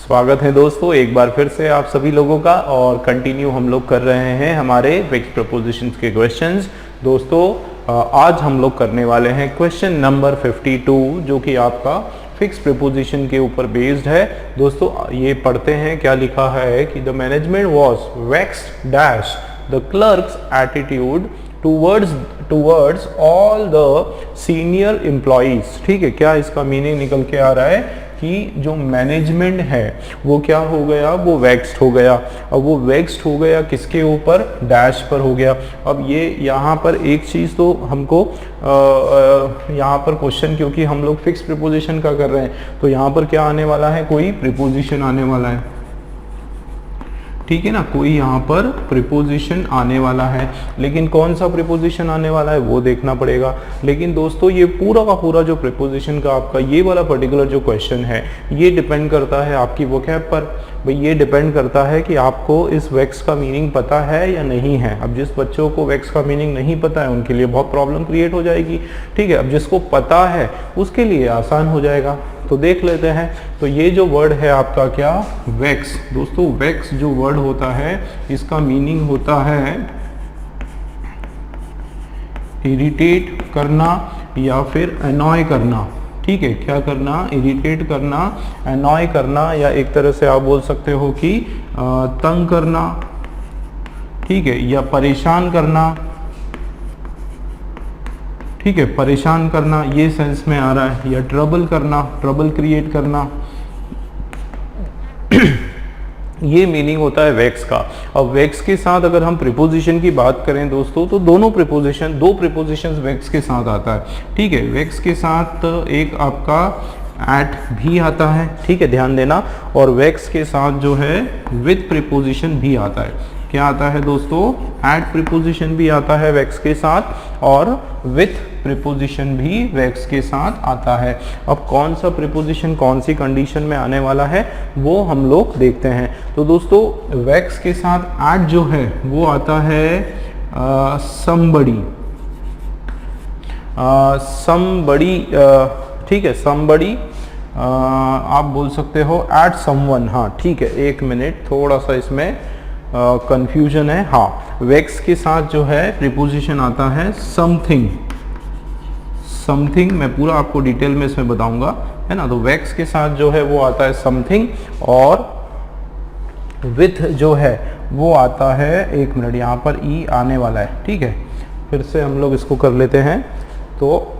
स्वागत है दोस्तों एक बार फिर से आप सभी लोगों का। और कंटिन्यू हम लोग कर रहे हैं हमारे फिक्स प्रपोजिशंस के क्वेश्चंस। दोस्तों आज हम लोग करने वाले हैं क्वेश्चन नंबर 52 जो कि आपका फिक्स प्रपोजिशन के ऊपर बेस्ड है। दोस्तों ये पढ़ते हैं क्या लिखा है कि the management was vexed dash the clerks attitude towards all the senior employees. ठीक है, क्या इसका मीनिंग निकल के आ रहा है कि जो मैनेजमेंट है वो क्या हो गया, वो वेक्स्ड हो गया। अब वो वेक्स्ड हो गया किसके ऊपर, डैश पर हो गया। अब ये यहाँ पर एक चीज़ तो हमको यहाँ पर क्वेश्चन, क्योंकि हम लोग फिक्स प्रीपोजिशन का कर रहे हैं तो यहाँ पर क्या आने वाला है, कोई प्रीपोजिशन आने वाला है। ठीक है ना, कोई यहाँ पर प्रीपोजिशन आने वाला है, लेकिन कौन सा प्रीपोजिशन आने वाला है वो देखना पड़ेगा। लेकिन दोस्तों ये पूरा का पूरा जो प्रीपोजिशन का आपका ये वाला पर्टिकुलर जो क्वेश्चन है ये डिपेंड करता है आपकी वोकैब पर। भाई ये डिपेंड करता है कि आपको इस वेक्स का मीनिंग पता है या नहीं है। अब जिस बच्चों को वेक्स का मीनिंग नहीं पता है उनके लिए बहुत प्रॉब्लम क्रिएट हो जाएगी। ठीक है, अब जिसको पता है उसके लिए आसान हो जाएगा। तो देख लेते हैं। तो ये जो वर्ड है आपका क्या, वेक्स। दोस्तों वेक्स जो वर्ड होता है इसका मीनिंग होता है इरिटेट करना या फिर अनॉय करना। ठीक है, क्या करना, इरिटेट करना, अनॉय करना, या एक तरह से आप बोल सकते हो कि तंग करना। ठीक है, या परेशान करना। ठीक है, परेशान करना ये सेंस में आ रहा है, या ट्रबल करना, ट्रबल क्रिएट करना ये मीनिंग होता है वेक्स का। अब वेक्स के साथ अगर हम प्रीपोजिशन की बात करें दोस्तों तो दो प्रीपोजिशन वेक्स के साथ आता है। ठीक है, वेक्स के साथ एक आपका एट भी आता है। ठीक है, ध्यान देना। और वेक्स के साथ जो है विथ प्रीपोजिशन भी आता है। क्या आता है दोस्तों, एट प्रीपोजिशन भी आता है वेक्स के साथ और विथ प्रीपोजिशन भी वेक्स के साथ आता है। अब कौन सा प्रीपोजिशन कौन सी कंडीशन में आने वाला है वो हम लोग देखते हैं। तो दोस्तों वेक्स के साथ एट जो है वो आता है समबडी। ठीक है, समबडी आप बोल सकते हो एट समवन। हाँ ठीक है, एक मिनट, थोड़ा सा इसमें कंफ्यूजन है। हाँ, वेक्स के साथ जो है प्रीपोजिशन आता है समथिंग। समथिंग मैं पूरा आपको डिटेल में इसमें बताऊंगा, है ना। तो वेक्स के साथ जो है वो आता है समथिंग, और विथ जो है वो आता है, एक मिनट, यहाँ पर ई आने वाला है। ठीक है, फिर से हम लोग इसको कर लेते हैं। तो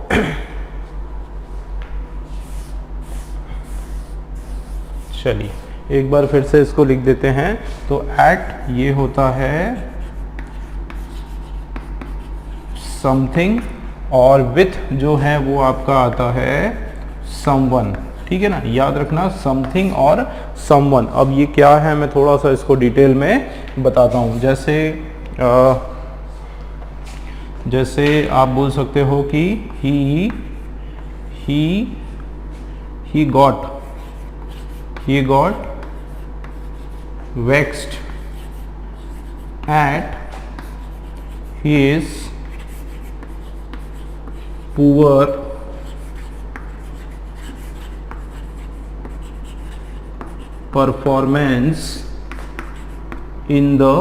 चलिए एक बार फिर से इसको लिख देते हैं। तो एट ये होता है समथिंग, और विथ जो है वो आपका आता है समवन। ठीक है ना, याद रखना समथिंग और समवन। अब ये क्या है मैं थोड़ा सा इसको डिटेल में बताता हूँ। जैसे आप बोल सकते हो कि he got vexed at his poor performance in the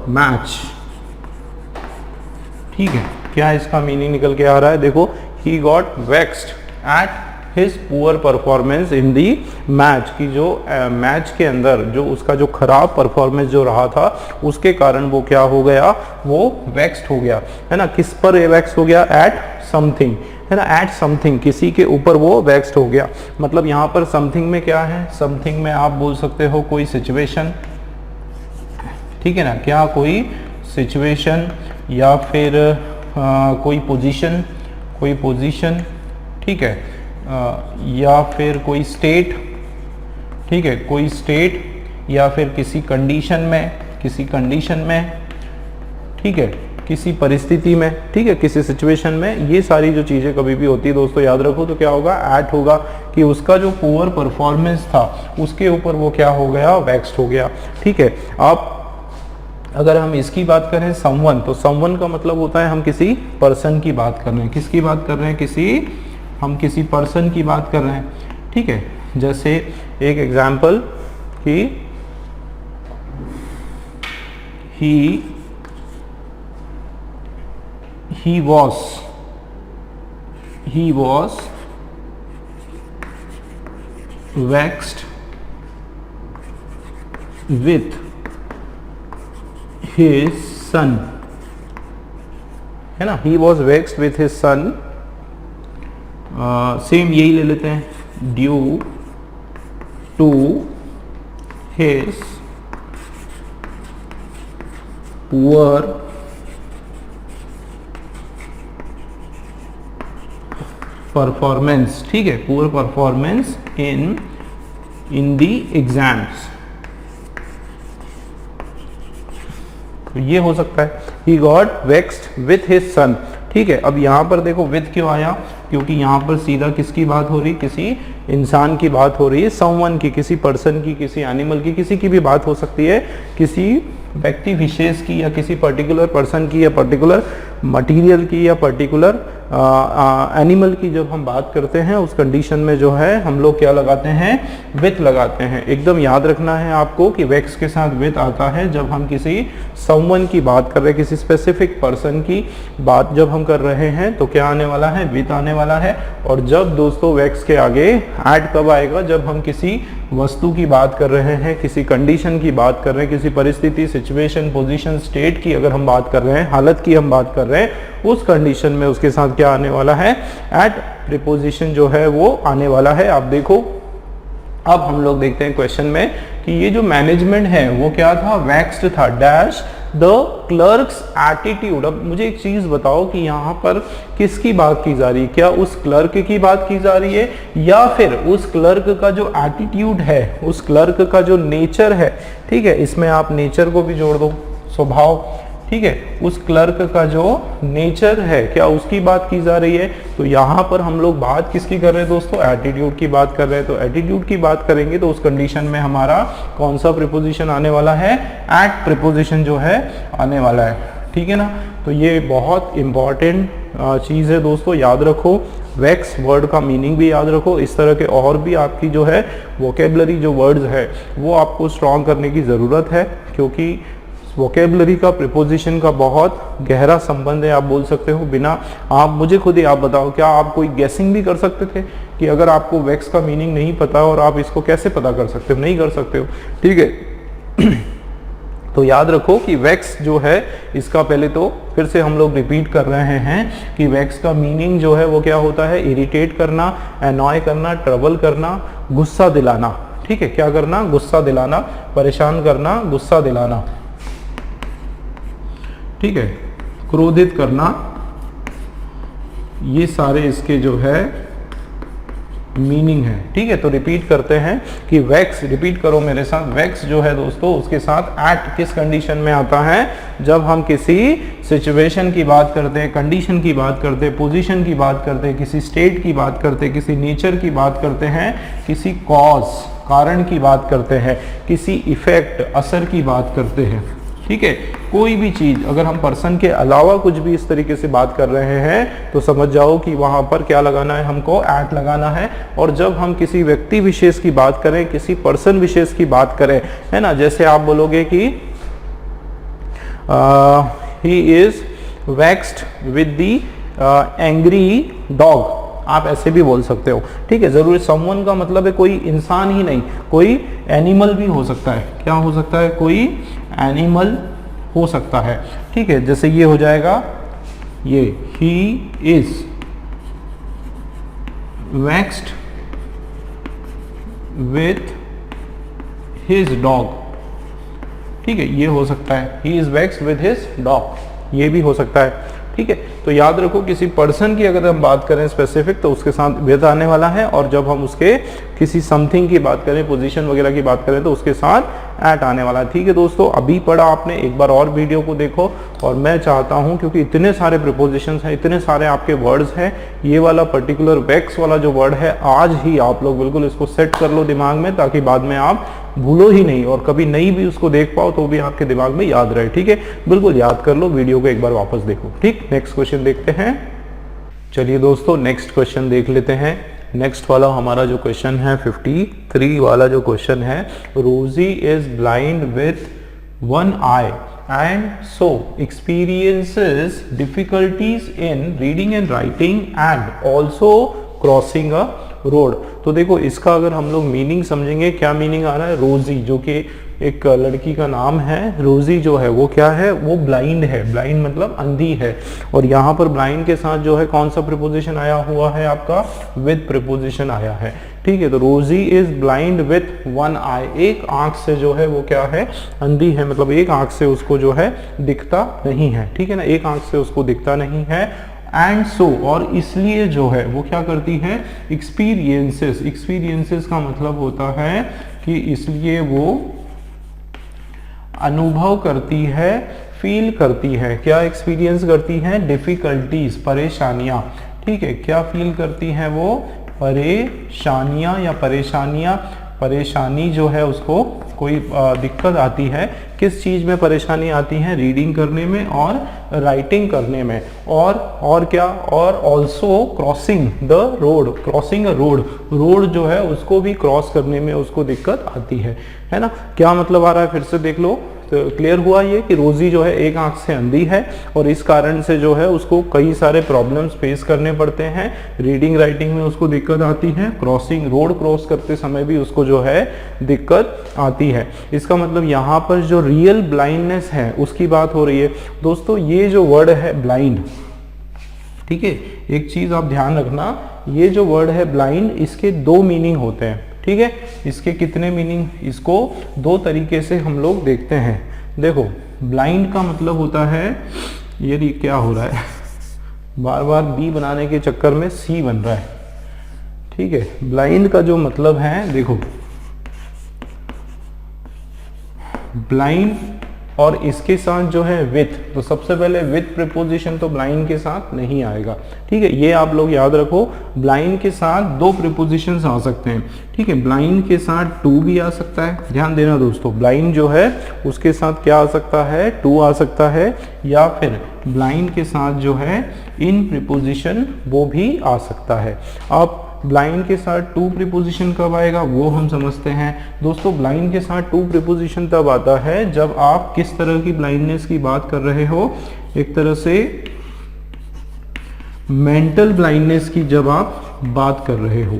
match। ठीक है, क्या इसका मीनिंग निकल के आ रहा है, देखो, he got vexed at his poor performance in the match, की जो मैच के अंदर जो उसका जो खराब परफॉर्मेंस जो रहा था उसके कारण वो क्या हो गया, वो वेक्स्ड हो गया, है ना। किस पर वेक्स्ड हो गया, एट समथिंग, है ना। एट समथिंग, किसी के ऊपर वो वेक्स्ड हो गया। मतलब यहाँ पर समथिंग में क्या है, समथिंग में आप बोल सकते हो कोई सिचुएशन। ठीक है ना, क्या कोई सिचुएशन, या फिर कोई पोजीशन। ठीक है, या फिर कोई स्टेट। ठीक है, कोई स्टेट, या फिर किसी कंडीशन में। ठीक है, किसी परिस्थिति में। ठीक है, किसी सिचुएशन में। ये सारी जो चीज़ें कभी भी होती है दोस्तों याद रखो तो क्या होगा, एट होगा, कि उसका जो पुअर परफॉर्मेंस था उसके ऊपर वो क्या हो गया, वेक्स्ड हो गया। ठीक है, आप अगर हम इसकी बात करें समवन, तो समवन का मतलब होता है हम किसी पर्सन की बात कर रहे हैं। किसकी बात कर रहे हैं, हम किसी पर्सन की बात कर रहे हैं। ठीक है, जैसे एक एग्जाम्पल कि he was vexed with his son, है ना, he was vexed with his son, same यही ले लेते हैं, due to his poor performance, ठीक है, poor performance in the exams. तो ये हो सकता है he got vexed with his son, ठीक है। अब यहाँ पर देखो with क्यों आया, क्योंकि यहाँ पर सीधा किसकी बात हो रही, किसी इंसान की बात हो रही है, someone की, किसी पर्सन की, किसी एनिमल की, किसी की भी बात हो सकती है, किसी व्यक्ति विशेष की या किसी पर्टिकुलर पर्सन की या पर्टिकुलर मटेरियल की या पर्टिकुलर एनिमल की जब हम बात करते हैं उस कंडीशन में जो है हम लोग क्या लगाते हैं, विथ लगाते हैं। एकदम याद रखना है आपको कि वेक्स के साथ विथ आता है जब हम किसी समवन की बात कर रहे हैं, किसी स्पेसिफिक पर्सन की बात जब हम कर रहे हैं तो क्या आने वाला है, विथ आने वाला है। और जब दोस्तों वेक्स के आगे ऐड कब आएगा, जब हम किसी वस्तु की बात कर रहे हैं, किसी कंडीशन की बात कर रहे हैं, किसी परिस्थिति, सिचुएशन, पोजीशन, स्टेट की अगर हम बात कर रहे हैं, हालत की हम बात कर रहे हैं, उस कंडीशन में उसके साथ क्या आने वाला है, एट प्रीपोजिशन जो है वो आने वाला है। आप देखो, अब हम लोग देखते हैं क्वेश्चन में कि ये जो मैनेजमेंट है वो क्या था, वैक्स्ड था, डैश द क्लर्क्स एटीट्यूड। अब मुझे एक चीज बताओ कि यहाँ पर किसकी बात की जा रही है, क्या उस क्लर्क की बात की जा रही है या फिर उस क्लर्क का जो एटीट्यूड है, उस क्लर्क का जो नेचर है, ठीक है, इसमें आप नेचर को भी जोड़ दो, स्वभाव, ठीक है, उस क्लर्क का जो नेचर है क्या उसकी बात की जा रही है। तो यहाँ पर हम लोग बात किसकी कर रहे हैं दोस्तों, एटीट्यूड की बात कर रहे हैं। तो एटीट्यूड की बात करेंगे तो उस कंडीशन में हमारा कौन सा प्रीपोजिशन आने वाला है, एट प्रीपोजिशन जो है आने वाला है, ठीक है ना। तो ये बहुत इंपॉर्टेंट चीज़ है दोस्तों, याद रखो। वैक्स वर्ड का मीनिंग भी याद रखो। इस तरह के और भी आपकी जो है वोकेबलरी जो वर्ड्स है वो आपको स्ट्रॉन्ग करने की ज़रूरत है, क्योंकि वोकेबलरी का प्रीपोजिशन का बहुत गहरा संबंध है। आप बोल सकते हो, बिना आप मुझे खुद ही आप बताओ, क्या आप कोई गेसिंग भी कर सकते थे कि अगर आपको वैक्स का मीनिंग नहीं पता और आप इसको कैसे पता कर सकते हो, नहीं कर सकते हो, ठीक है। तो याद रखो कि वैक्स जो है इसका पहले तो फिर से हम लोग रिपीट कर रहे हैं कि वैक्स का मीनिंग जो है वो क्या होता है, इरिटेट करना, एनॉय करना, ट्रबल करना, गुस्सा दिलाना, ठीक है, क्या करना, गुस्सा दिलाना, परेशान करना, गुस्सा दिलाना, ठीक है, क्रोधित करना, ये सारे इसके जो है मीनिंग है, ठीक है। तो रिपीट करते हैं कि वैक्स, रिपीट करो मेरे साथ, वैक्स जो है दोस्तों उसके साथ एट किस कंडीशन में आता है, जब हम किसी सिचुएशन की बात करते हैं, कंडीशन की बात करते हैं, पोजीशन की बात करते हैं, किसी स्टेट की बात करते हैं, किसी नेचर की बात करते हैं, किसी कॉज, कारण की बात करते हैं, किसी इफेक्ट, असर की बात करते हैं, ठीक है। कोई भी चीज अगर हम पर्सन के अलावा कुछ भी इस तरीके से बात कर रहे हैं तो समझ जाओ कि वहां पर क्या लगाना है, हमको एट लगाना है। और जब हम किसी व्यक्ति विशेष की बात करें, किसी पर्सन विशेष की बात करें, है ना, जैसे आप बोलोगे कि he is vaxxed with the angry dog, आप ऐसे भी बोल सकते हो, ठीक है। जरूरी समवन का मतलब है कोई इंसान ही नहीं, कोई एनिमल भी हो सकता है, क्या हो सकता है, कोई एनिमल हो सकता है, ठीक है। जैसे ये हो जाएगा, ये he is vaxxed with his dog, ठीक है, ये हो सकता है, he is vaxxed with his dog, ये भी हो सकता है, ठीक है। तो याद रखो किसी पर्सन की अगर हम बात करें स्पेसिफिक तो उसके साथ विद आने वाला है, और जब हम उसके किसी समथिंग की बात करें, पोजीशन वगैरह की बात करें तो उसके साथ एट आने वाला है, ठीक है दोस्तों। अभी पढ़ा आपने, एक बार और वीडियो को देखो। और मैं चाहता हूं, क्योंकि इतने सारे प्रीपोजिशंस हैं, इतने सारे आपके वर्ड्स हैं, ये वाला पर्टिकुलर वैक्स वाला जो वर्ड है आज ही आप लोग बिल्कुल इसको सेट कर लो दिमाग में, ताकि बाद में आप भूलो ही नहीं और कभी नहीं भी उसको देख पाओ तो भी आपके दिमाग में याद रहे, ठीक है। बिल्कुल याद कर लो, वीडियो को एक बार वापस देखो, ठीक। नेक्स्ट क्वेश्चन देखते हैं। चलिए दोस्तों नेक्स्ट क्वेश्चन देख लेते हैं। नेक्स्ट वाला हमारा जो क्वेश्चन है 53 वाला जो क्वेश्चन है, रोजी is blind with one I and so experiences difficulties in reading and writing and also crossing a road। तो देखो इसका अगर हम लोग मीनिंग समझेंगे, क्या मीनिंग आ रहा है, रोजी जो कि एक लड़की का नाम है, रोजी जो है वो क्या है, वो ब्लाइंड है, ब्लाइंड मतलब अंधी है, और यहाँ पर ब्लाइंड के साथ जो है कौन सा प्रीपोजिशन आया हुआ है आपका, विद प्रीपोजिशन आया है, ठीक है। तो रोजी इज ब्लाइंड विथ वन आई, एक आंख से जो है वो क्या है, अंधी है, मतलब एक आंख से उसको जो है दिखता नहीं है, ठीक है ना, एक आंख से उसको दिखता नहीं है। एंड सो, और इसलिए जो है वो क्या करती है, एक्सपीरियंसेस, एक्सपीरियंसेस का मतलब होता है कि इसलिए वो अनुभव करती है, फील करती है, क्या एक्सपीरियंस करती है, डिफिकल्टीज, परेशानियां, ठीक है, क्या फील करती है वो, परेशानियां या परेशानियां, परेशानी जो है उसको कोई दिक्कत आती है, किस चीज़ में परेशानी आती है, रीडिंग करने में और राइटिंग करने में, और क्या, और also crossing the road, crossing a road, road जो है उसको भी क्रॉस करने में उसको दिक्कत आती है ना। क्या मतलब आ रहा है, फिर से देख लो, तो क्लियर हुआ ये कि रोजी जो है एक आंख से अंधी है और इस कारण से जो है उसको कई सारे प्रॉब्लम्स फेस करने पड़ते हैं, रीडिंग राइटिंग में उसको दिक्कत आती है, क्रॉसिंग रोड क्रॉस करते समय भी उसको जो है दिक्कत आती है। इसका मतलब यहाँ पर जो रियल ब्लाइंडनेस है उसकी बात हो रही है। दोस्तों ये जो वर्ड है ब्लाइंड, ठीक है, एक चीज आप ध्यान रखना, ये जो वर्ड है ब्लाइंड, इसके दो मीनिंग होते हैं, ठीक है। इसके कितने मीनिंग, इसको दो तरीके से हम लोग देखते हैं। देखो ब्लाइंड का मतलब होता है, ये क्या हो रहा है, बार बार बी बनाने के चक्कर में सी बन रहा है, ठीक है। ब्लाइंड का जो मतलब है, देखो ब्लाइंड और इसके साथ जो है विथ, तो सबसे पहले विथ प्रीपोजिशन तो ब्लाइंड के साथ नहीं आएगा, ठीक है, ये आप लोग याद रखो। ब्लाइंड के साथ दो प्रीपोजिशंस आ सकते हैं, ठीक है, ब्लाइंड के साथ टू भी आ सकता है, ध्यान देना दोस्तों, ब्लाइंड जो है उसके साथ क्या आ सकता है, टू आ सकता है, या फिर ब्लाइंड के साथ जो है इन प्रीपोजिशन वो भी आ सकता है। अब ब्लाइंड के साथ टू प्रीपोजिशन कब आएगा वो हम समझते हैं। दोस्तों ब्लाइंड के साथ टू प्रीपोजिशन तब आता है जब आप किस तरह की ब्लाइंडनेस की बात कर रहे हो, एक तरह से मेंटल ब्लाइंडनेस की जब आप बात कर रहे हो,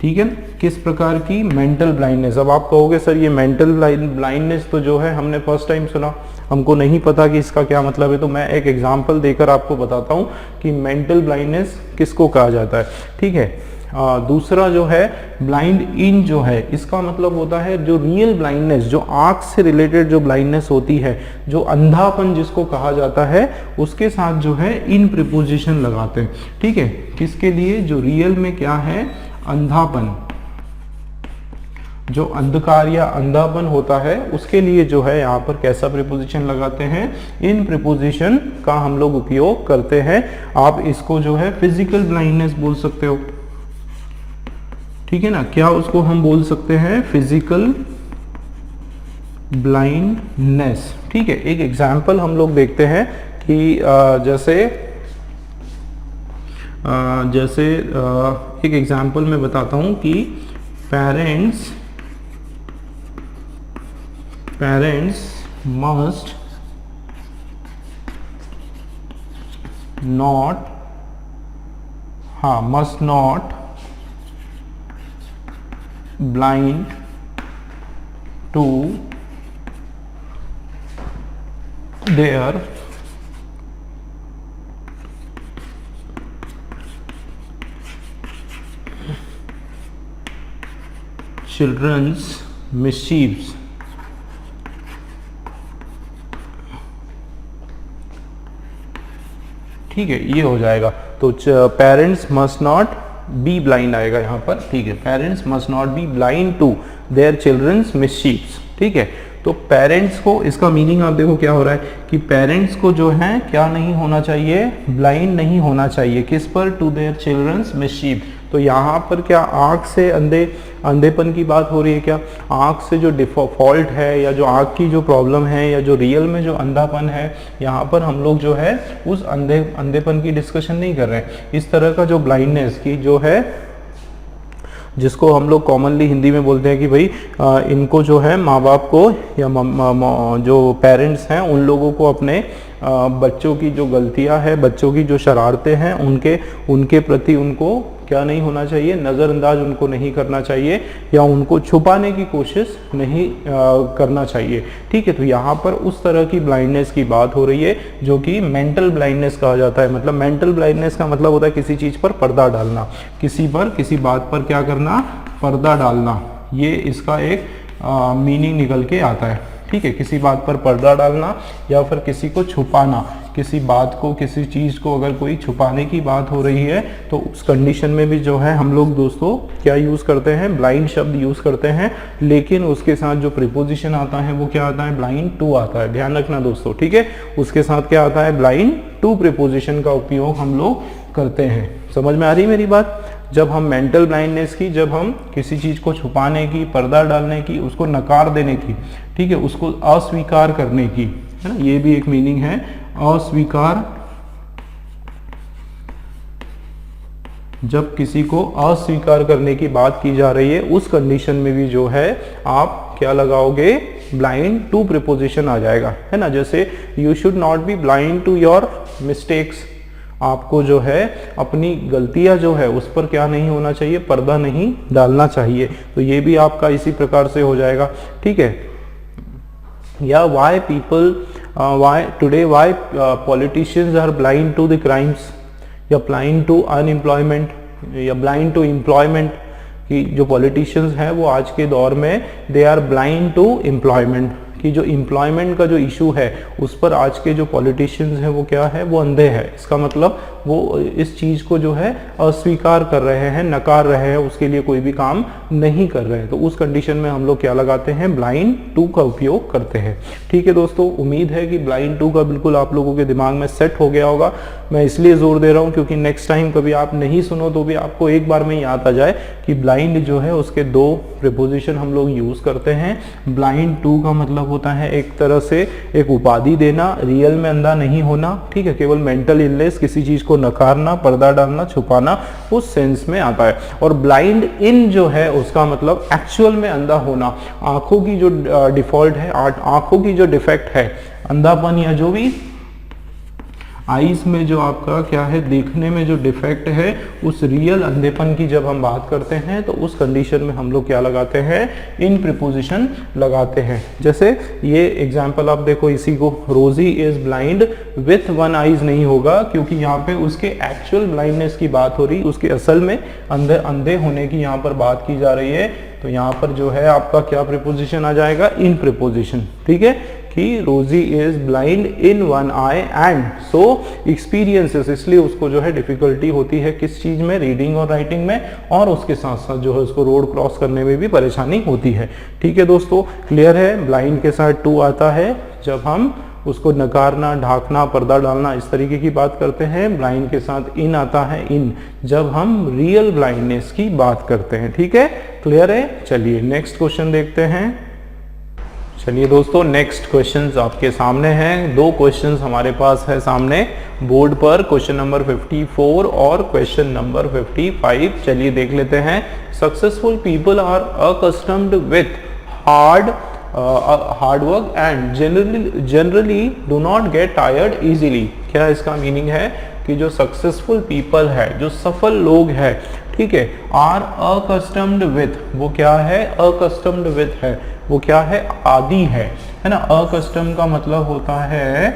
ठीक है, किस प्रकार की, मेंटल ब्लाइंडनेस। अब आप कहोगे सर ये मेंटल ब्लाइंडनेस तो जो है हमने फर्स्ट टाइम सुना, हमको नहीं पता कि इसका क्या मतलब है, तो मैं एक एग्जांपल देकर आपको बताता हूं कि मेंटल ब्लाइंडनेस किसको कहा जाता है, ठीक है। दूसरा जो है ब्लाइंड इन जो है, इसका मतलब होता है जो रियल ब्लाइंडनेस, जो आंख से रिलेटेड जो ब्लाइंडनेस होती है, जो अंधापन जिसको कहा जाता है, उसके साथ जो है इन प्रीपोजिशन लगाते हैं, ठीक है, किसके लिए, जो रियल में क्या है, अंधापन, जो अंधकार या अंधापन होता है उसके लिए जो है यहाँ पर कैसा प्रीपोजिशन लगाते हैं, इन प्रीपोजिशन का हम लोग उपयोग करते हैं। आप इसको जो है फिजिकल ब्लाइंडनेस बोल सकते हो, ठीक है ना, क्या उसको हम बोल सकते हैं, फिजिकल ब्लाइंडनेस, ठीक है। एक एग्जाम्पल हम लोग देखते हैं कि जैसे एक एग्जाम्पल मैं बताता हूं कि parents must not blind to their children's mischiefs, ठीक है, ये हो जाएगा। तो parents must not be blind आएगा यहाँ पर, ठीक है, parents must not be blind to their childrens mischiefs, ठीक है। तो पेरेंट्स को, इसका मीनिंग आप देखो क्या हो रहा है कि पेरेंट्स को जो है क्या नहीं होना चाहिए, ब्लाइंड नहीं होना चाहिए, किस पर, टू देयर चिल्ड्रंस मिसचीफ। तो यहाँ पर क्या आँख से अंधेपन की बात हो रही है क्या? आँख से जो डिफॉल्ट है या जो आँख की जो प्रॉब्लम है या जो रियल में जो अंधापन है, यहाँ पर हम लोग जो है उस अंधेपन की डिस्कशन नहीं कर रहे हैं। इस तरह का जो ब्लाइंडनेस की जो है, जिसको हम लोग कॉमनली हिंदी में बोलते हैं कि भाई इनको जो है माँ बाप को या जो पेरेंट्स हैं उन लोगों को अपने बच्चों की जो गलतियां हैं, बच्चों की जो शरारतें हैं, उनके प्रति उनको क्या नहीं होना चाहिए, नज़रअंदाज उनको नहीं करना चाहिए या उनको छुपाने की कोशिश नहीं करना चाहिए। ठीक है, तो यहाँ पर उस तरह की ब्लाइंडनेस की बात हो रही है जो कि मेंटल ब्लाइंडनेस कहा जाता है। मतलब मेंटल ब्लाइंडनेस का मतलब होता है किसी चीज़ पर पर्दा डालना, किसी बात पर क्या करना, पर्दा डालना। ये इसका एक मीनिंग निकल के आता है। ठीक है, किसी बात पर पर्दा डालना या फिर किसी को छुपाना, किसी बात को, किसी चीज़ को अगर कोई छुपाने की बात हो रही है तो उस कंडीशन में भी जो है हम लोग दोस्तों क्या यूज़ करते हैं, ब्लाइंड शब्द यूज़ करते हैं। लेकिन उसके साथ जो प्रीपोजिशन आता है वो क्या आता है, ब्लाइंड टू आता है। ध्यान रखना दोस्तों, ठीक है, उसके साथ क्या आता है, ब्लाइंड टू प्रीपोजिशन का उपयोग हम लोग करते हैं। समझ में आ रही मेरी बात? जब हम मेंटल ब्लाइंडनेस की, जब हम किसी चीज़ को छुपाने की, पर्दा डालने की, उसको नकार देने की, ठीक है, उसको अस्वीकार करने की, है ना, ये भी एक मीनिंग है, अस्वीकार। जब किसी को अस्वीकार करने की बात की जा रही है उस कंडीशन में भी जो है आप क्या लगाओगे, ब्लाइंड टू प्रीपोजिशन आ जाएगा, है ना। जैसे you should not be blind to your mistakes, आपको जो है अपनी गलतियां जो है उस पर क्या नहीं होना चाहिए, पर्दा नहीं डालना चाहिए। तो ये भी आपका इसी प्रकार से हो जाएगा। ठीक है, या why politicians are blind to the crimes, या ब्लाइंड टू अनएम्प्लॉयमेंट, या ब्लाइंड टू एम्प्लॉयमेंट, कि जो पॉलिटिशियंस हैं वो आज के दौर में they are blind to employment, कि जो एम्प्लॉयमेंट का जो इशू है उस पर आज के जो पॉलिटिशियंस हैं वो क्या है, वो अंधे हैं। इसका मतलब वो इस चीज़ को जो है अस्वीकार कर रहे हैं, नकार रहे हैं, उसके लिए कोई भी काम नहीं कर रहे हैं। तो उस कंडीशन में हम लोग क्या लगाते हैं, ब्लाइंड टू का उपयोग करते हैं। ठीक है दोस्तों, उम्मीद है कि ब्लाइंड टू का बिल्कुल आप लोगों के दिमाग में सेट हो गया होगा। मैं इसलिए जोर दे रहा हूँ क्योंकि नेक्स्ट टाइम कभी आप नहीं सुनो तो भी आपको एक बार में याद आ जाए कि ब्लाइंड जो है उसके दो प्रीपोजिशन हम लोग यूज करते हैं। ब्लाइंड टू का मतलब होता है एक तरह से एक उपाधि देना, रियल में अंधा नहीं होना, ठीक है, केवल मेंटल इलनेस, किसी चीज को नकारना, पर्दा डालना, छुपाना, उस सेंस में आता है। और ब्लाइंड इन जो है उसका मतलब एक्चुअल में अंधा होना, आंखों की जो डिफॉल्ट है, आंखों की जो डिफेक्ट है, अंधापन या जो भी आईज में जो आपका क्या है, देखने में जो डिफेक्ट है, उस रियल अंधेपन की जब हम बात करते हैं तो उस कंडीशन में हम लोग क्या लगाते हैं, इन प्रीपोजिशन लगाते हैं। जैसे ये एग्जांपल आप देखो, इसी को, रोजी is blind with one eyes नहीं होगा क्योंकि यहाँ पे उसके एक्चुअल ब्लाइंडनेस की बात हो रही, उसके असल में अंधे होने की यहाँ पर बात की जा रही है। तो यहाँ पर जो है आपका क्या प्रीपोजिशन आ जाएगा, इन प्रीपोजिशन। ठीक है, कि रोजी is blind in one I and so experiences, इसलिए उसको जो है डिफिकल्टी होती है किस चीज में, रीडिंग और राइटिंग में, और उसके साथ साथ जो है उसको रोड क्रॉस करने में भी परेशानी होती है। ठीक है दोस्तों, क्लियर है। ब्लाइंड के साथ टू आता है जब हम उसको नकारना, ढाकना, पर्दा डालना, इस तरीके की बात करते हैं। ब्लाइंड के साथ इन आता है, इन, जब हम रियल ब्लाइंडनेस की बात करते हैं। ठीक है, क्लियर है। चलिए नेक्स्ट क्वेश्चन देखते हैं। चलिए दोस्तों, नेक्स्ट क्वेश्चंस आपके सामने हैं। दो क्वेश्चंस हमारे पास है सामने बोर्ड पर, क्वेश्चन नंबर 54 और क्वेश्चन नंबर 55। चलिए देख लेते हैं। Successful people are accustomed with hard work and generally do not get tired easily. क्या इसका मीनिंग है कि जो सक्सेसफुल पीपल है, जो सफल लोग हैं, ठीक है, आर अकस्टम्ड विथ, वो क्या है, अकस्टम्ड विथ है, वो क्या है, आदी है ना। अकस्टम का मतलब होता है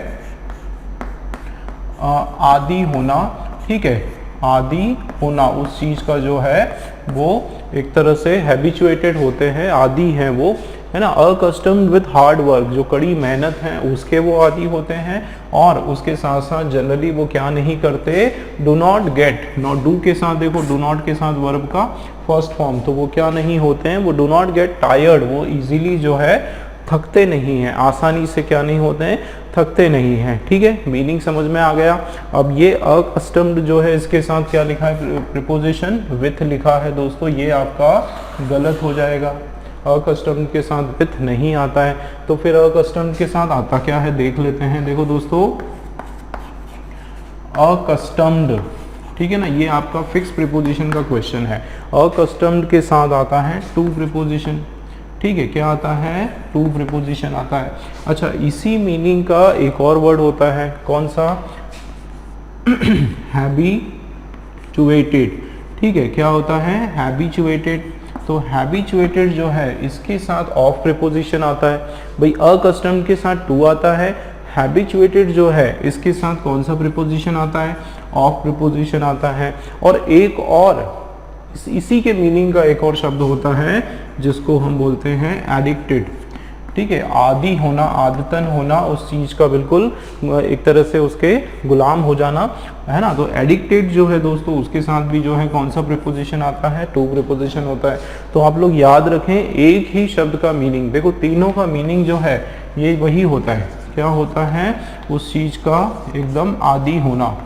आदी होना। ठीक है, आदी होना उस चीज का जो है वो एक तरह से हैबिचुएटेड होते हैं, आदी हैं वो, है ना। अकस्टम्ड विथ हार्ड वर्क, जो कड़ी मेहनत है उसके वो आदी होते हैं। और उसके साथ साथ जनरली वो क्या नहीं करते, do not gate, not do के साथ देखो, डू नॉट के साथ वर्ब का फर्स्ट फॉर्म, तो वो क्या नहीं होते हैं, वो डू नॉट गेट टायर्ड, वो इजीली जो है थकते नहीं हैं, आसानी से क्या नहीं होते हैं, थकते नहीं हैं। ठीक है, मीनिंग समझ में आ गया। अब ये अकस्टम्ड जो है इसके साथ क्या लिखा है, प्रीपोजिशन विथ लिखा है दोस्तों, ये आपका गलत हो जाएगा। अकस्टम्ड के साथ विथ नहीं आता है, तो फिर अकस्टम्ड के साथ आता क्या है देख लेते हैं। देखो दोस्तों, अकस्टम्ड, ठीक है ना, ये आपका फिक्स प्रीपोजिशन का क्वेश्चन है। अकस्टम्ड के साथ आता है टू प्रीपोजिशन। ठीक है, क्या आता है, टू प्रीपोजिशन आता है। अच्छा, इसी मीनिंग का एक और वर्ड होता है, कौन सा, हैबिचुएटेड। ठीक है, क्या होता है, हैबिचुएटेड। तो हैबिचुएटेड जो है इसके साथ ऑफ प्रीपोजिशन आता है। भाई अकस्टम्ड के साथ टू आता है, हैबिचुएटेड जो है इसके साथ कौन सा प्रीपोजिशन आता है, ऑफ प्रीपोजिशन आता है। और एक और इसी के मीनिंग का एक और शब्द होता है जिसको हम बोलते हैं एडिक्टेड। ठीक है, आदी होना, आदतन होना उस चीज का, बिल्कुल एक तरह से उसके गुलाम हो जाना, है ना। तो एडिक्टेड जो है दोस्तों उसके साथ भी जो है कौन सा प्रीपोजिशन आता है, टू प्रीपोजिशन होता है। तो आप लोग याद रखें, एक ही शब्द का मीनिंग, देखो तीनों का मीनिंग जो है ये वही होता है, क्या होता है, उस चीज का एकदम आदी होना,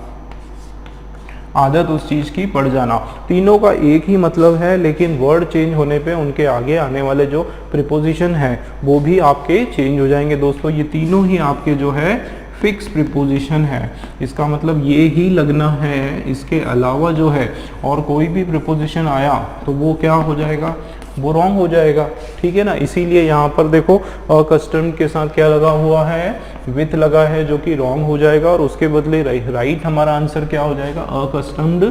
आदत उस चीज की पड़ जाना। तीनों का एक ही मतलब है, लेकिन वर्ड चेंज होने पे उनके आगे आने वाले जो प्रीपोजिशन है वो भी आपके चेंज हो जाएंगे दोस्तों। ये तीनों ही आपके जो है फिक्स प्रीपोजिशन है, इसका मतलब ये ही लगना है। इसके अलावा जो है और कोई भी प्रीपोजिशन आया तो वो क्या हो जाएगा, वो रॉन्ग हो जाएगा। ठीक है ना, इसीलिए यहाँ पर देखो अकस्टम्ड के साथ क्या लगा हुआ है, विथ लगा है, जो कि रॉन्ग हो जाएगा। और उसके बदले राइट हमारा आंसर क्या हो जाएगा, अकस्टम्ड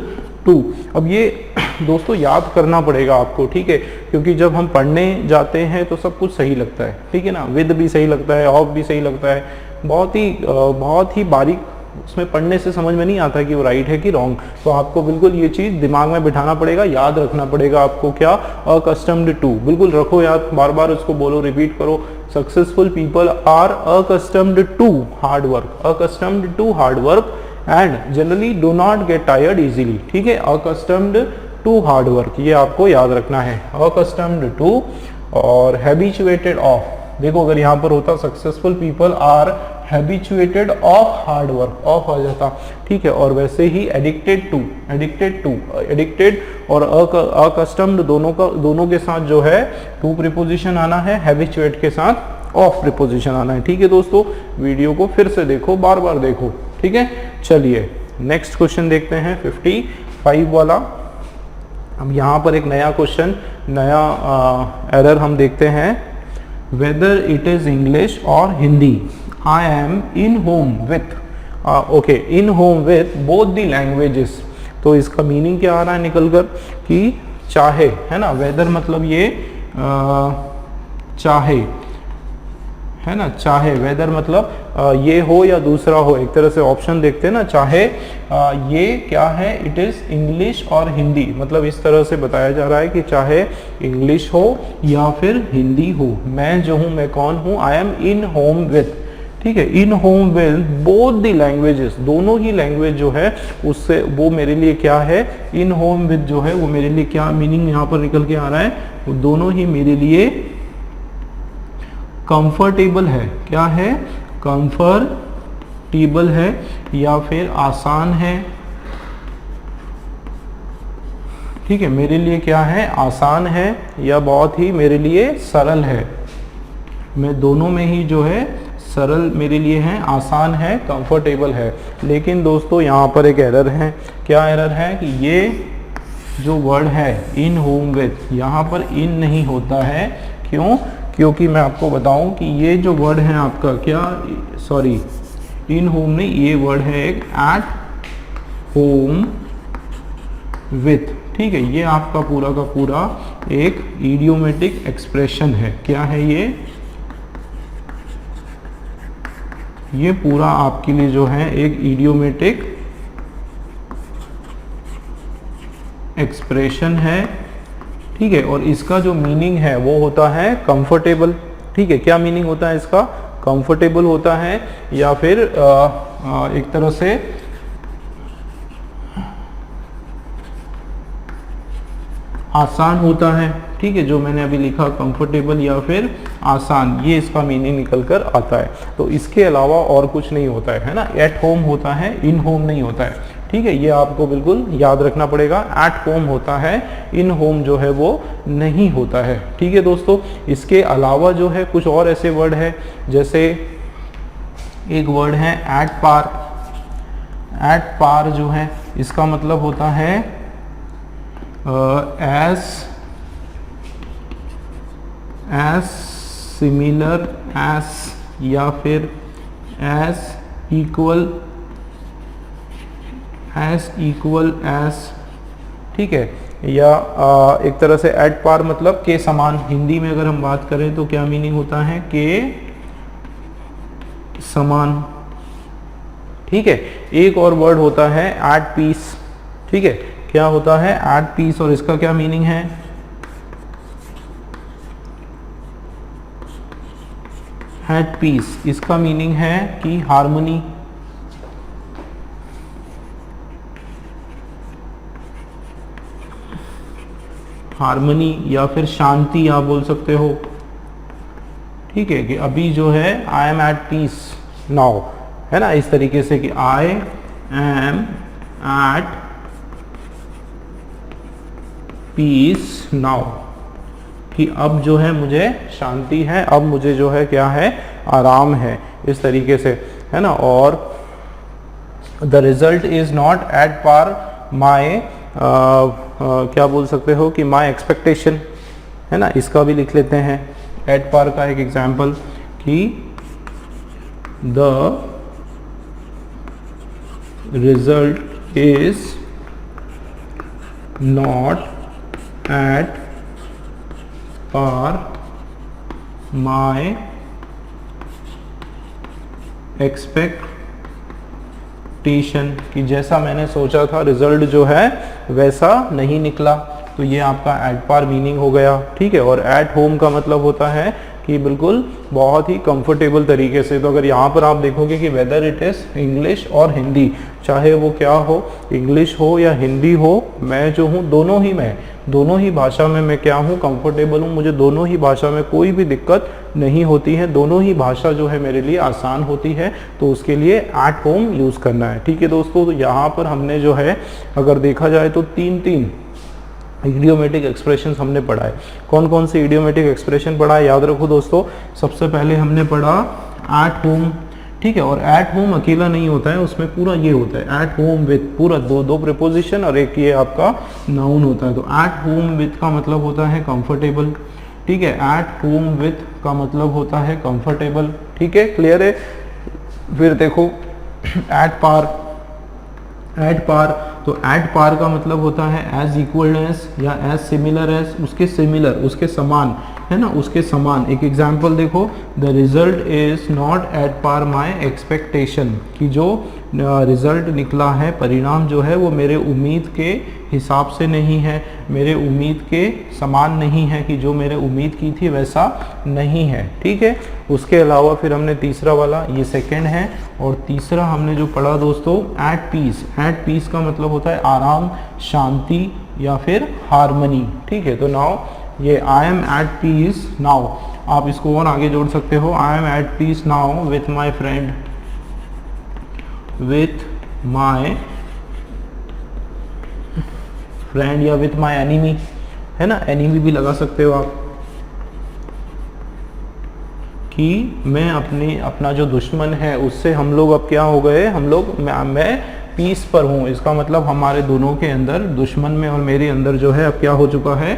टू। अब ये दोस्तों याद करना पड़ेगा आपको, ठीक है, क्योंकि जब हम पढ़ने जाते हैं तो सब कुछ सही लगता है, ठीक है ना, विद भी सही लगता है, ऑफ भी सही लगता है, बहुत ही बारीक उसमें पढ़ने से समझ में नहीं आता कि वो राइट है कि रॉन्ग। तो आपको बिल्कुल ये चीज़ दिमाग में बिठाना पड़ेगा, याद रखना पड़ेगा आपको, क्या, अकस्टम्ड टू, बिल्कुल रखो याद, बार बार उसको बोलो, रिपीट करो। Successful people are accustomed to hard work, accustomed to hard work and generally do not get tired easily. ठीक है, अकस्टम्ड टू हार्ड वर्क, ये आपको याद रखना है, अकस्टम्ड टू। और हैबिचुएटेड ऑफ, देखो अगर यहाँ पर होता successful people are habituated of hard work, of आ जाता, ठीक है। और वैसे ही एडिक्टेड टू, एडिक्टेड और अकस्टम्ड दोनों के साथ जो है टू प्रीपोजिशन आना है, हैबिचुएट के साथ ऑफ प्रीपोजिशन आना है। ठीक है दोस्तों, वीडियो को फिर से देखो, बार बार देखो, ठीक है। चलिए नेक्स्ट क्वेश्चन देखते हैं 55 वाला। अब यहाँ पर एक नया क्वेश्चन, नया एरर हम देखते हैं, वेदर इट इज इंग्लिश और हिंदी, आई am in home with, okay, in home with both the languages. तो इसका मीनिंग क्या आ रहा है निकल कर, कि चाहे, है ना, वेदर मतलब ये चाहे, है ना, चाहे, वेदर मतलब ये हो या दूसरा हो, एक तरह से ऑप्शन देखते हैं ना, चाहे ये क्या है, इट इज इंग्लिश और हिंदी, मतलब इस तरह से बताया जा रहा है कि चाहे इंग्लिश हो या फिर हिंदी हो, मैं जो हूँ, मैं कौन हूँ, I am in home with, ठीक है, in home with both the languages, दोनों ही लैंग्वेज जो है उससे वो मेरे लिए क्या है, इन होम विथ जो है वो मेरे लिए क्या मीनिंग यहाँ पर निकल के आ रहा है, वो दोनों ही मेरे लिए कंफर्टेबल है, क्या है, कंफर्टेबल है या फिर आसान है, ठीक है, मेरे लिए क्या है, आसान है या बहुत ही मेरे लिए सरल है, मैं दोनों में ही जो है सरल मेरे लिए है, आसान है, कंफर्टेबल है। लेकिन दोस्तों यहाँ पर एक एरर है, क्या एरर है, कि ये जो वर्ड है इन होम विथ, यहाँ पर इन नहीं होता है, क्यों, क्योंकि मैं आपको बताऊं कि ये जो वर्ड है आपका, क्या, सॉरी, इन होम नहीं, ये वर्ड है एक एट होम विथ, ठीक है, ये आपका पूरा का पूरा एक इडियोमेटिक एक्सप्रेशन है, क्या है ये पूरा आपके लिए जो है एक इडियोमेटिक एक्सप्रेशन है, ठीक है। और इसका जो मीनिंग है वो होता है कंफर्टेबल, ठीक है, क्या मीनिंग होता है इसका, कंफर्टेबल होता है या फिर एक तरह से आसान होता है, ठीक है, जो मैंने अभी लिखा कंफर्टेबल या फिर आसान, ये इसका मीनिंग निकल कर आता है। तो इसके अलावा और कुछ नहीं होता है ना, एट होम होता है, इन होम नहीं होता है, ठीक है, ये आपको बिल्कुल याद रखना पड़ेगा। एट होम होता है, इन होम जो है वो नहीं होता है, ठीक है दोस्तों। इसके अलावा जो है कुछ और ऐसे वर्ड है, जैसे एक वर्ड है एट पार। एट पार जो है इसका मतलब होता है एज सिमिलर एज या फिर एज इक्वल एज, ठीक है, या एक तरह से एट पार मतलब के समान। हिंदी में अगर हम बात करें तो क्या मीनिंग होता है, के समान, ठीक है। एक और वर्ड होता है एट पीस, ठीक है, क्या होता है एट पीस, और इसका क्या मीनिंग है, एट पीस, इसका मीनिंग है कि हार्मनी, हार्मनी या फिर शांति आप बोल सकते हो, ठीक है, कि अभी जो है I am at peace now, है ना, इस तरीके से कि I am at peace now, कि अब जो है मुझे शांति है, अब मुझे जो है क्या है, आराम है, इस तरीके से, है ना। और the result is not at par my, क्या बोल सकते हो कि माई एक्सपेक्टेशन, है ना, इसका भी लिख लेते हैं एट पार का एक एग्जाम्पल, कि the result is not at par my expectation, कि जैसा मैंने सोचा था रिजल्ट जो है वैसा नहीं निकला, तो ये आपका एट पार मीनिंग हो गया, ठीक है। और एट होम का मतलब होता है कि बिल्कुल बहुत ही कंफर्टेबल तरीके से। तो अगर यहाँ पर आप देखोगे कि वेदर इट इज़ इंग्लिश और हिंदी, चाहे वो क्या हो, इंग्लिश हो या हिंदी हो, मैं जो हूँ दोनों ही भाषा में मैं क्या हूँ, कंफर्टेबल हूँ, मुझे दोनों ही भाषा में कोई भी दिक्कत नहीं होती है, दोनों ही भाषा जो है मेरे लिए आसान होती है, तो उसके लिए एट होम यूज़ करना है, ठीक है दोस्तों। तो यहाँ पर हमने जो है अगर देखा जाए तो तीन इडियोमेटिक एक्सप्रेशंस हमने पढ़ा है। कौन कौन से इडियोमेटिक एक्सप्रेशन पढ़ा है, याद रखो दोस्तों। सबसे पहले हमने पढ़ा एट होम, ठीक है, और एट होम अकेला नहीं होता है, उसमें पूरा ये होता है एट होम विथ, पूरा दो प्रीपोजिशन और एक ये आपका नाउन होता है। तो एट होम विथ का मतलब होता है कंफर्टेबल, ठीक है, एट होम विथ का मतलब होता है कंफर्टेबल, ठीक है, क्लियर है। फिर देखो एट पार, तो एट पार का मतलब होता है एज इक्वल एज या एज सिमिलर एज, उसके समान, है ना, उसके समान। एक एग्जांपल देखो, the result is not at par my expectation, कि जो रिजल्ट निकला है, परिणाम जो है वो मेरे उम्मीद के हिसाब से नहीं है, मेरे उम्मीद के समान नहीं है, कि जो मेरे उम्मीद की थी वैसा नहीं है, ठीक है। उसके अलावा फिर हमने तीसरा वाला, ये सेकंड है, और तीसरा हमने जो पढ़ा दोस्तों एट पीस का मतलब होता है आराम, शांति या फिर हार्मनी, ठीक है। तो नाउ ये I am at peace now, आप इसको और आगे जोड़ सकते हो, I am at peace now with my friend, या विथ माई एनिमी, है ना, एनिमी भी लगा सकते हो आप, कि मैं अपना जो दुश्मन है उससे हम लोग अब क्या हो गए, मैं पीस पर हूँ। इसका मतलब हमारे दोनों के अंदर, दुश्मन में और मेरे अंदर जो है अब क्या हो चुका है,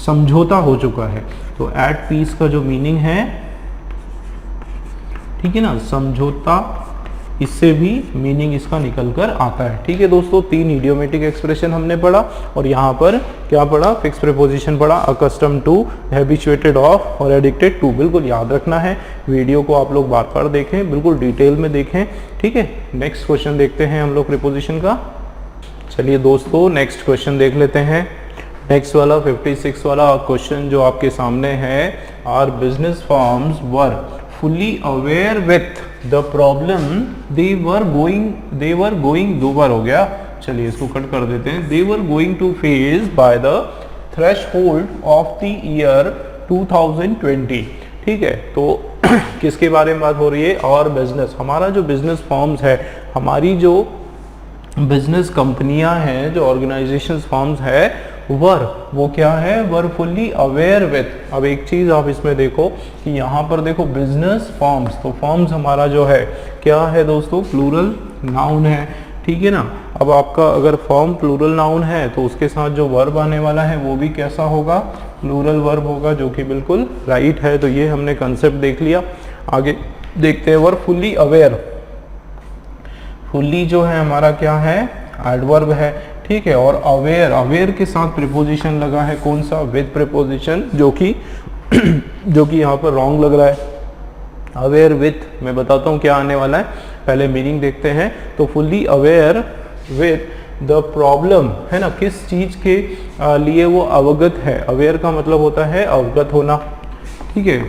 समझौता हो चुका है। तो एट पीस का जो मीनिंग है, ठीक है ना, समझौता, इससे भी मीनिंग इसका निकल कर आता है, ठीक है दोस्तों। 3 इडियोमेटिक एक्सप्रेशन हमने पढ़ा, और यहाँ पर क्या पढ़ा, फिक्स प्रीपोजिशन पढ़ा, अकस्टम टू, हैबिचुएटेड ऑफ और एडिक्टेड टू, बिल्कुल याद रखना है। वीडियो को आप लोग बार देखें, बिल्कुल डिटेल में देखें, ठीक है। नेक्स्ट क्वेश्चन देखते हैं हम लोग प्रीपोजिशन का। चलिए दोस्तों नेक्स्ट क्वेश्चन देख लेते हैं। नेक्स्ट वाला 56 वाला क्वेश्चन जो आपके सामने है, our business firms were fully aware with the problem they were going, 2 बार हो गया, चलिए इसको कट कर देते हैं, they were going to face by the threshold of the year 2020। ठीक है, तो किसके बारे में बात हो रही है? और बिजनेस, हमारा जो बिजनेस फॉर्म्स है, हमारी जो बिजनेस कंपनियां हैं, जो ऑर्गेनाइजेशंस फॉर्म्स है, वो क्या है? वर फुल्ली अवेयर विथ। अब एक चीज आप इसमें देखो कि यहाँ पर देखो बिजनेस फॉर्म्स, तो फॉर्म्स हमारा जो है क्या है दोस्तों? प्लूरल नाउन है। ठीक है ना। अब आपका अगर फॉर्म प्लूरल नाउन है तो उसके साथ जो वर्ब आने वाला है वो भी कैसा होगा? प्लूरल वर्ब होगा, जो कि बिल्कुल राइट है। तो ये हमने कंसेप्ट देख लिया। आगे देखते हैं वर्ब फुल्ली अवेयर। फुल्ली जो है हमारा क्या है? एडवर्ब है। ठीक है, और अवेयर, अवेयर के साथ प्रीपोजिशन लगा है, कौन सा? विद प्रीपोजिशन, जो कि यहाँ पर रॉन्ग लग रहा है। अवेयर विथ, मैं बताता हूँ क्या आने वाला है, पहले मीनिंग देखते हैं। तो fully aware with the problem, है ना, किस चीज के लिए वो अवगत है। अवेयर का मतलब होता है अवगत होना। ठीक है,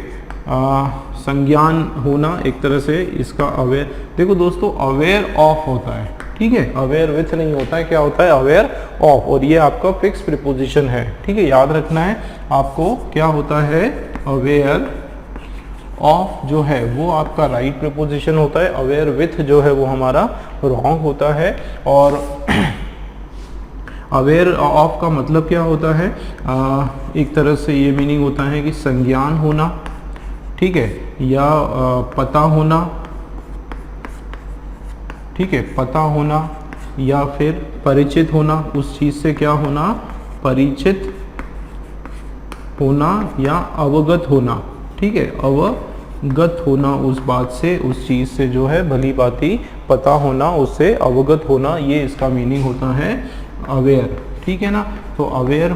संज्ञान होना एक तरह से इसका अवेयर। देखो दोस्तों, अवेयर ऑफ होता है। ठीक है, अवेयर विथ नहीं होता है, क्या होता है? Aware of. और ये आपका फिक्स प्रीपोजिशन है। ठीक है, याद रखना है आपको, क्या होता है? अवेयर ऑफ जो है वो आपका राइट प्रीपोजिशन होता है। अवेयर विथ जो है वो हमारा रॉन्ग होता है। और अवेयर ऑफ का मतलब क्या होता है? एक तरह से ये मीनिंग होता है कि संज्ञान होना, ठीक है, या पता होना। ठीक है, पता होना या फिर परिचित होना, उस चीज से क्या होना? परिचित होना या अवगत होना। ठीक है, अवगत होना उस बात से, उस चीज से जो है भली भांति पता होना, उससे अवगत होना, ये इसका मीनिंग होता है अवेयर। ठीक है ना। तो अवेयर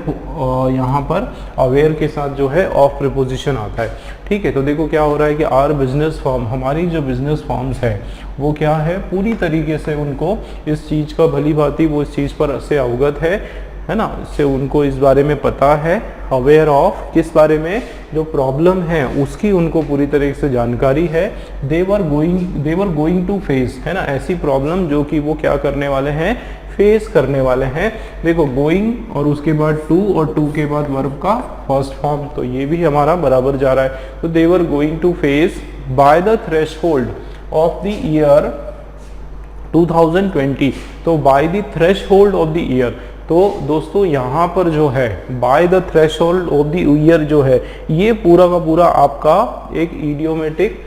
यहाँ पर अवेयर के साथ जो है ऑफ प्रीपोजिशन आता है। ठीक है, तो देखो क्या हो रहा है कि आर बिजनेस फॉर्म, हमारी जो बिजनेस फॉर्म्स है वो क्या है? पूरी तरीके से उनको इस चीज़ का भली भांति वो इस चीज़ पर से अवगत है ना, इससे उनको इस बारे में पता है। अवेयर ऑफ किस बारे में? जो प्रॉब्लम है उसकी उनको पूरी तरीके से जानकारी है। दे वर गोइंग टू फेस, है ना, ऐसी प्रॉब्लम जो कि वो क्या करने वाले हैं? फेस करने वाले हैं। देखो गोइंग और उसके बाद टू और टू के बाद वर्ब का फर्स्ट फॉर्म, तो ये भी हमारा बराबर जा रहा है। तो they were going to face by the threshold of the year 2020। तो by the threshold of the year, तो दोस्तों यहाँ पर जो है by the threshold of the year जो है ये पूरा का पूरा आपका एक इडियोमेटिक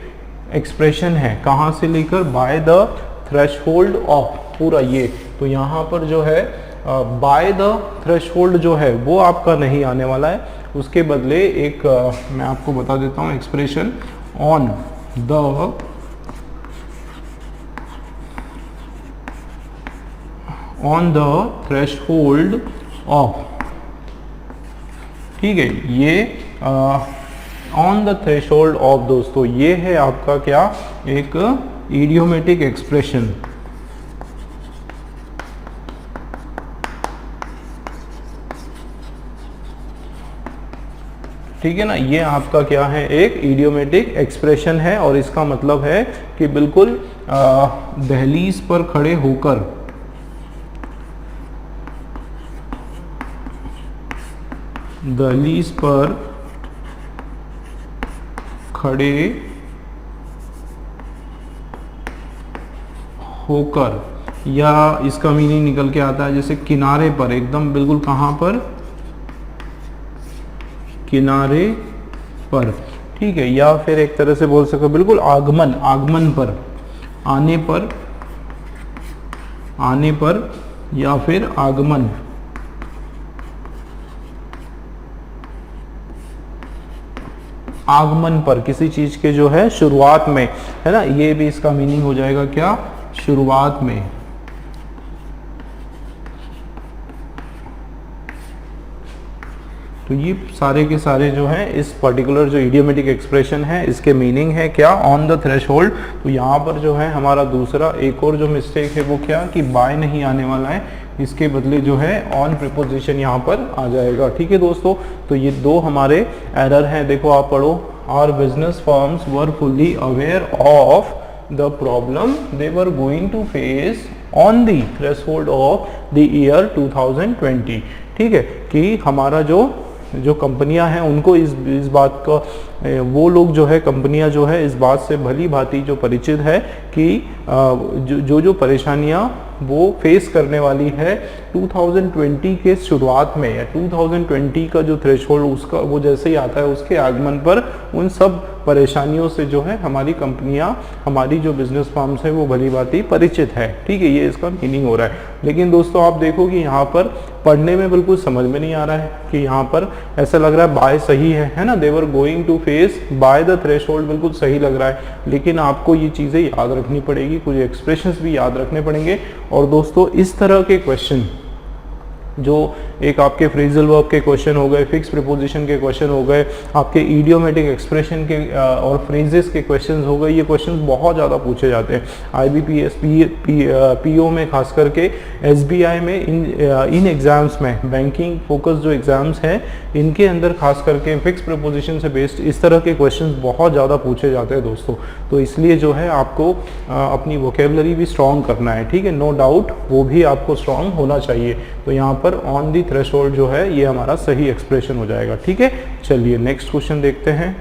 एक्सप्रेशन है। कहाँ से लेकर? बाय द थ्रेशहोल्ड ऑफ, पूरा ये। तो यहाँ पर जो है बाय द थ्रेशहोल्ड जो है वो आपका नहीं आने वाला है, उसके बदले एक मैं आपको बता देता हूँ expression, on the threshold of. ठीक है, ये ऑन द थ्रेशहोल्ड ऑफ दोस्तों ये है आपका क्या? एक इडियोमेटिक एक्सप्रेशन। ठीक है ना, ये आपका क्या है? एक इडियोमेटिक एक्सप्रेशन है। और इसका मतलब है कि बिल्कुल दहलीज पर खड़े होकर, दहलीज पर खड़े होकर, या इसका मीनिंग निकल के आता है जैसे किनारे पर, एकदम बिल्कुल कहाँ पर? किनारे पर। ठीक है, या फिर एक तरह से बोल सको बिल्कुल आगमन, आगमन पर, आने पर या फिर आगमन। आगमन पर, किसी चीज के जो है शुरुआत में, है ना, ये भी इसका मीनिंग हो जाएगा क्या? शुरुआत में। तो ये सारे के सारे जो हैं इस पर्टिकुलर जो इडियोमेटिक एक्सप्रेशन है इसके मीनिंग है क्या? On the threshold. तो यहाँ पर जो है हमारा दूसरा एक और जो मिस्टेक है वो क्या? कि बाय नहीं आने वाला है, इसके बदले जो है ऑन प्रीपोजिशन यहाँ पर आ जाएगा। ठीक है दोस्तों, तो ये दो हमारे एरर हैं। देखो आप पढ़ो, our business firms were fully aware of the problem they were going to face on the threshold of the year 2020। ठीक है, कि हमारा जो कंपनियां हैं उनको इस बात का, वो लोग जो है कंपनियां जो है इस बात से भली भांति जो परिचित है कि जो परेशानियां वो फेस करने वाली है 2020 के शुरुआत में, या 2020 का जो थ्रेशोल्ड उसका वो जैसे ही आता है उसके आगमन पर उन सब परेशानियों से जो है हमारी कंपनियां, हमारी जो बिजनेस फर्म्स है वो भली भांति परिचित है। ठीक है, ये इसका मीनिंग हो रहा है। लेकिन दोस्तों आप देखो कि यहाँ पर पढ़ने में बिल्कुल समझ में नहीं आ रहा है कि यहाँ पर ऐसा लग रहा है बाय सही है ना, they're going to face by the threshold, बिल्कुल सही लग रहा है। लेकिन आपको ये चीज़ें याद रखनी पड़ेगी, कुछ एक्सप्रेशंस भी याद रखने पड़ेंगे। और दोस्तों इस तरह के क्वेश्चन, जो एक आपके फ्रेजल वर्ब के क्वेश्चन हो गए, फिक्स प्रीपोजिशन के क्वेश्चन हो गए, आपके इडियोमेटिक एक्सप्रेशन के और फ्रेजेस के क्वेश्चंस हो गए, ये क्वेश्चंस बहुत ज़्यादा पूछे जाते हैं IBPS PO में, खास करके SBI में, इन एग्ज़ाम्स में, बैंकिंग फोकस जो एग्ज़ाम्स हैं इनके अंदर खास करके फिक्स प्रीपोजिशन से बेस्ड इस तरह के क्वेश्चंस बहुत ज़्यादा पूछे जाते हैं दोस्तों। तो इसलिए जो है आपको अपनी वोकेबलरी भी स्ट्रॉन्ग करना है। ठीक है, नो डाउट वो भी आपको स्ट्रॉन्ग होना चाहिए। तो यहाँ पर ऑन दी थ्रेशोल्ड जो है ये हमारा सही एक्सप्रेशन हो जाएगा। ठीक है, चलिए नेक्स्ट क्वेश्चन देखते हैं।